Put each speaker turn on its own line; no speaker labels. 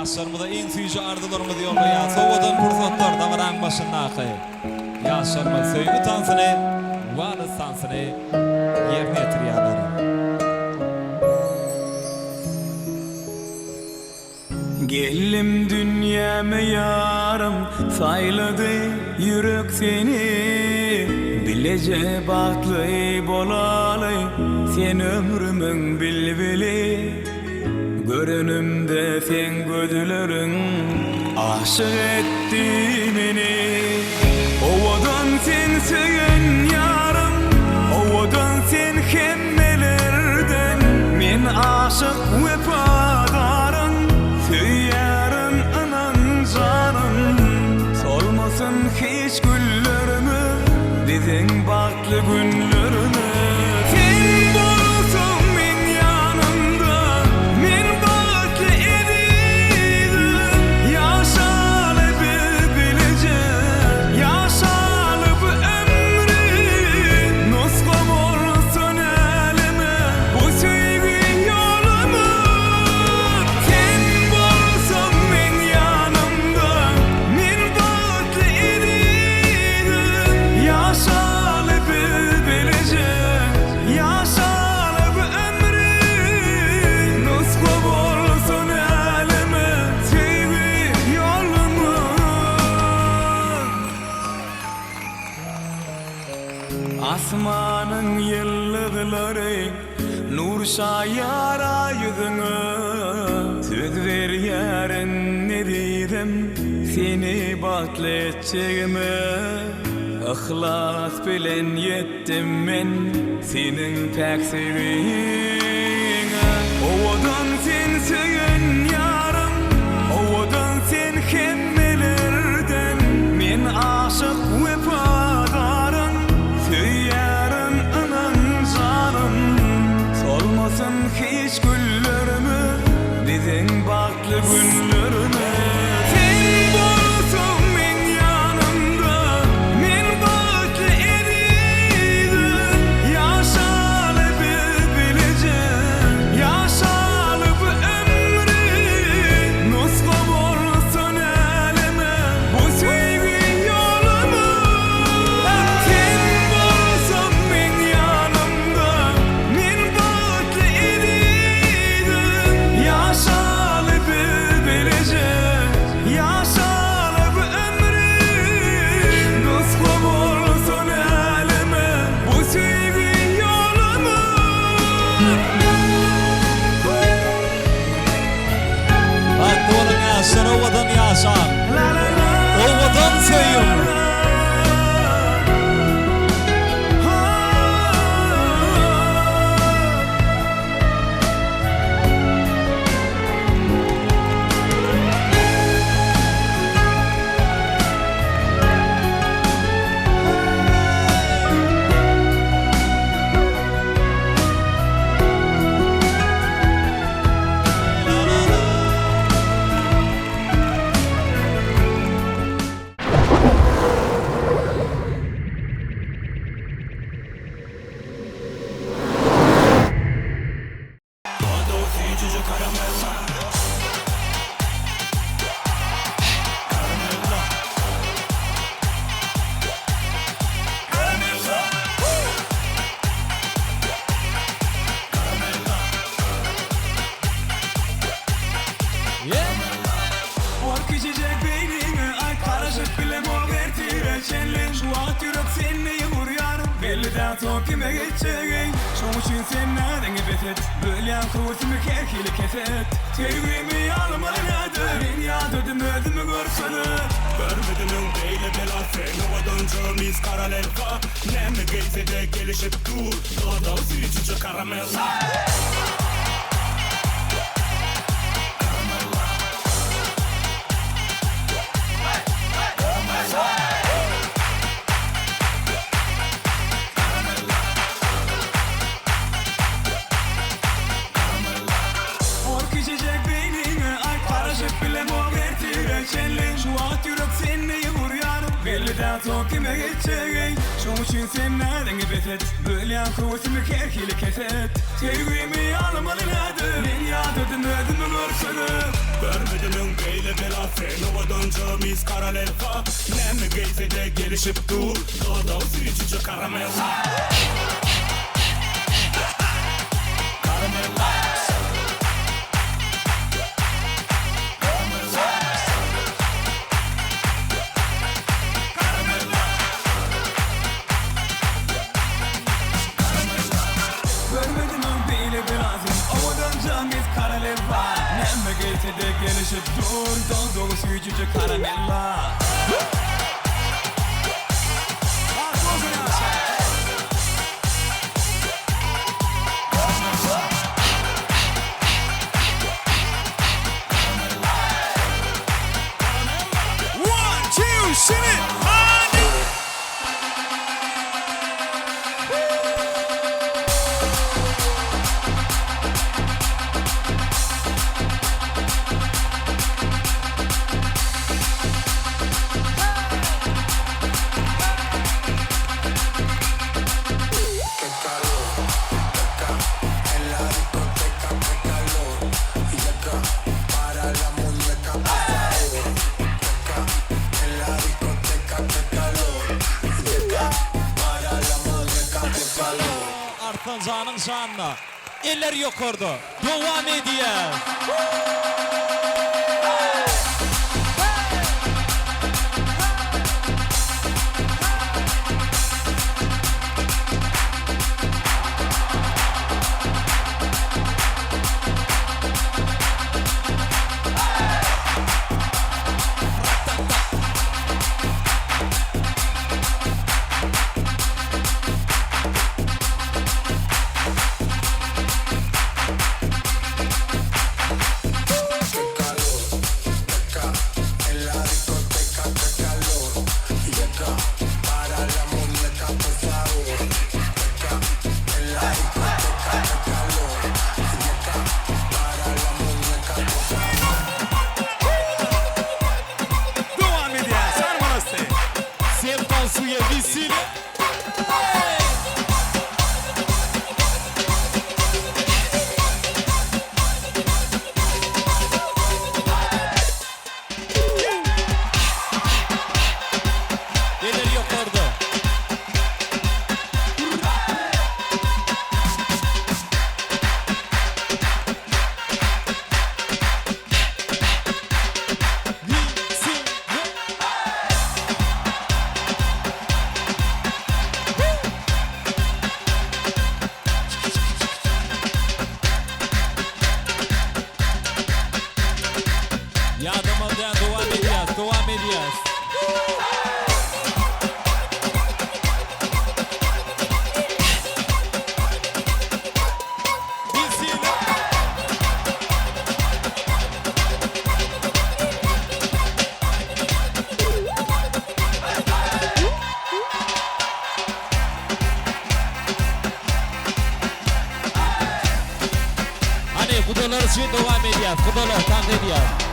Yaşlarımıza en süýüji arzularymyzy ýoldaýar. Sowadan pursatlar dagran başyndaky. Yaşlarymyz söýgü tansyny, wada sansyny ýerine ýetirýärler.
Gellim dünyama yarım sayladı yürek seni. Bilece batlı bolalı sen ömrümün bilbili. Görünümde sen gözlerin aşık etti beni. Ovadan sen söyün yarım, ovadan sen hemmelerden. Men aşık vefadarım, söylerim anan canım. Solmasın hiç güllerimi, bizim baktlı günlerimi. Sen bolsun men yanımda, men baktlı edidim. Yaşalı bilece, yaşalı bu ömrü. Nuska bolsun elime, bu sevgi yolumu. Sen bolsun men yanımda, men baktlı edidim. Yaşalı bilece, yaşalı bu ömrü. Nuska bolsun elime, sevgi yolumu. Asmanın yıldızları nur şayara yüzüne. Söz ver yarın ne dedim seni batlı edeceğime. İhlas bilen yettim men senin pek sevdiğine. Ovadan sen söyün yarım, ovadan sen hemmelerden. Men aşık vefadarım, söylerim anan canım. Solmasın hiç güllerimi, bizim baktlı günlerimi. Sen bolsun men yanımda, men baktlı edidim. Yaşalı bilece, yaşalı bu ömrü. Nuska bolsun elime, bu sevgi yolumu. Sen bolsun men yanımda, men baktlı edidim. Yaşalı bilece, yaşalı bu ömrü. Nuska bolsun elime, bu sevgi yolumu.
Hatta olan yaşlar owadan yaşar. Owadan söýüm.
Ork içecek beynime, ay karışık bile mor vertire çenlen. Şu at yürek seni vuruyorum, belli de çok kime geçeceğin. Şun için sen nereden gebet et, böyle kurusunu kerkili keset. Sevgimi almalı nedir, ben yadırdım ödümü görsünü.
Görmedinin beyle belası, ovadan cömiz karalerka. Ne mi geyse de gelişip dur, doğada sıçıcı karamella.
Ork içecek beynime, ay karışık bile mor vertire çenlen. Şu at yürek seni vuruyorum, belli de çok kime geçeceğin. Şun için sen nereden gebet et, böyle kurusunu kerkili keset. Sevgimi almalı nedir, ben yadırdım Görmedim özümü görüşürüm.
Görmedim beyle bela sen ovadan camiz karalelfa. Nemi geyse de gelişip dur. Dağda sürücüce karamel.
Görmedim beyle belasın Ovadan camiz karalelva Nemme geyse de gelişip dur Dağda sürücüce karamella.
One, two, sing it.
Artancanın şanına. Eller yukarıda. Devam ediyor. Sevdan suya vesile. Eller yukarıda. Yardımdan devam ediyoruz, devam ediyoruz. Vesile. Hani kudalar için devam ediyoruz, kudalar tank ediyoruz.